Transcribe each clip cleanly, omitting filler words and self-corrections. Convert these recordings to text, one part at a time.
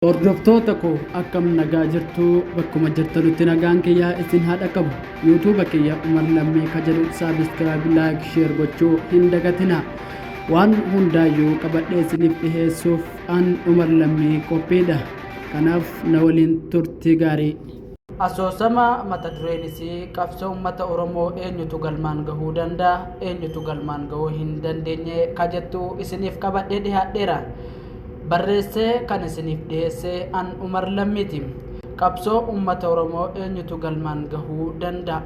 Hordoftoota koo akkam nagaa jirtu bakkuma jirtanutti nagaan kiyyaa isin haadha qabu. YouTube kiyya Umar Lammii ka jedhu subscribe, like, share gochuu hin dagatina. Waan hundaayyuu qabadhee isiniif dhiheessuuf an Umar Lammii qophiidha. Kanaaf na waliin turtii gaarii. Asoosama mata dureen isii qabsoo uummata Oromoo eenyutu galmaan gahuu danda'a, eenyutu galmaan gahuu hin dandeenye ka jettu isiniif qabadhee dhiyaadheera. Barreessee kan isiniif dhiyeesse an Umar Lammiiti. Qabsoo uummata Oromoo eenyutu galmaan gahuu danda'a.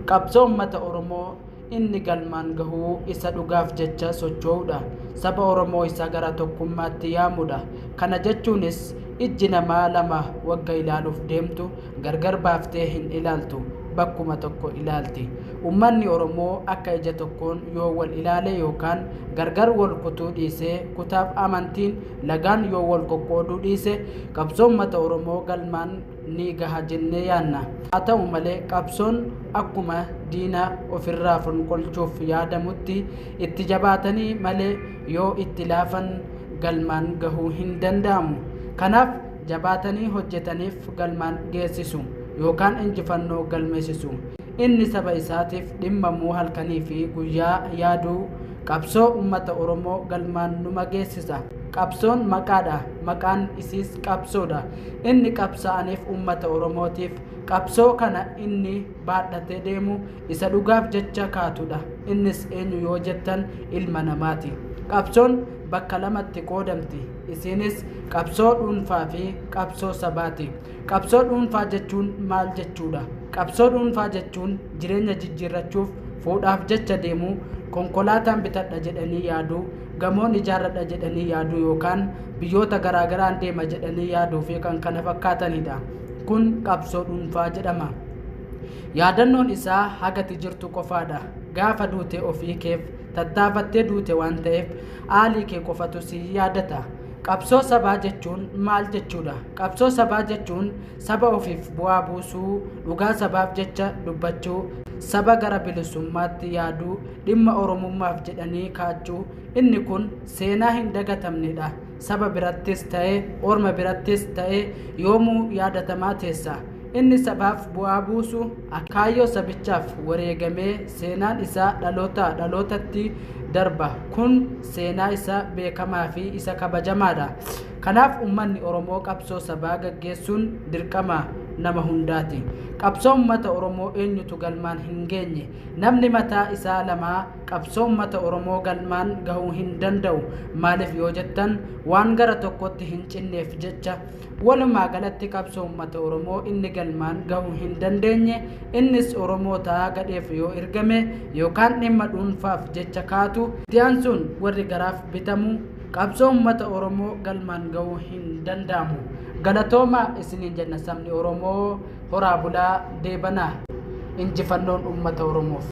Qabsoo uummata Oromoo inni galmaan gahuu isa dhugaaf jecha socho'uudha. Saba Oromoo isa gara tokkummaatti yaamudha. Kana jechuunis ijji namaa lama wagga ilaaluuf deemtu gargar baaftee hin ilaaltu, bakkuma tokko ilaalti. Uummanni Oromoo akka ija tokkoon yoo wal ilaale yookaan gargar wal kutuu dhiisee kutaaf amantiin lagaan yoo wal qoqqooduu dhiise qabsoon uummata Oromoo galmaan ni gaha jennee yaanna. Haa ta'u malee qabsoon akkuma diina ofirraa fonqolchuuf yaadamutti itti jabaatanii malee yoo itti laafan galmaan gahuu hin danda'amu. Kanaaf jabaatanii hojjetaniif galmaan geessisu yookaan injifannoo galmeessisu. Inni saba isaatiif dhimmamuu halkanii fi guyyaa yaaduu qabsoo uummata Oromoo galmaan numa geessisa. Qabsoon maqaadha, maqaan isiis qabsoodha. Inni qabsaa'aniif uummata Oromootiif qabsoo kana inni baadhatee deemu isa dhugaaf jecha kaatudha. Innis eenyu yoo jettan ilma namaati. Qabsoon bakka lamatti qoodamti. Isinis qabsoo dhuunfaa fi qabsoo sabaati. Qabsoo dhuunfaa jechuun maal jechuudha? Qabsoo dhuunfaa jechuun jireenya jijjiirrachuuf fuudhaaf jecha deemuu, konkolaataan bitadha jedhanii yaaduu, gamoon ijaarradha jedhanii yaaduu yookaan biyyoota garaagaraan deema jedhanii yaaduu fi kan kana fakkaatanidha. Kun qabsoo dhuunfaa jedhama. Yaadannoon isaa hagati jirtu qofaadha. Gaafa duute ofii keef tattaafattee duute waan ta'eef aalii kee qofatu si yaadata. Qabsoo sabaa jechuun maal jechuudha? Qabsoo sabaa jechuun saba ofiif bu'aa buusuu, dhugaa sabaaf jecha dubbachuu, saba gara bilisummaatti yaaduu, dhimma Oromummaaf jedhanii kaachuu. Inni kun seenaa hin dagatamnedha. Saba birattis ta'ee orma birattis ta'ee yoomuu yaadatamaa teessa. Inni sabaaf bu'aa buusu kaayyoo sabichaaf wareegamee seenaan isaa dhalootaa dhalootatti darba. Kun seenaa isa beekamaa fi isa kabajamaadha. Kanaaf uummanni Oromoo qabsoo sabaa gaggeessuun dirqama nama hundaati. Qabsoo uummata Oromoo eenyutu galmaan hin geenye? Namni mataa isaa lamaa qabsoo uummata Oromoo galmaan gahuu hin danda'u. Maaliif yoo jettan waan gara tokkotti hin cinneef jecha. Walumaa galatti qabsoo uummata Oromoo inni galmaan gahuu hin dandeenye innis Oromoota gadheef yoo ergame yookaan dhimma dhuunfaaf jecha kaatu itti sun warri garaaf bitamu qabsoo uummata Oromoo galmaan gahuu hin danda'amu. Galatooma isiniin jenna sabni Oromoo. Horaa bulaa deebanaa. Injifannoon uummata Oromoof.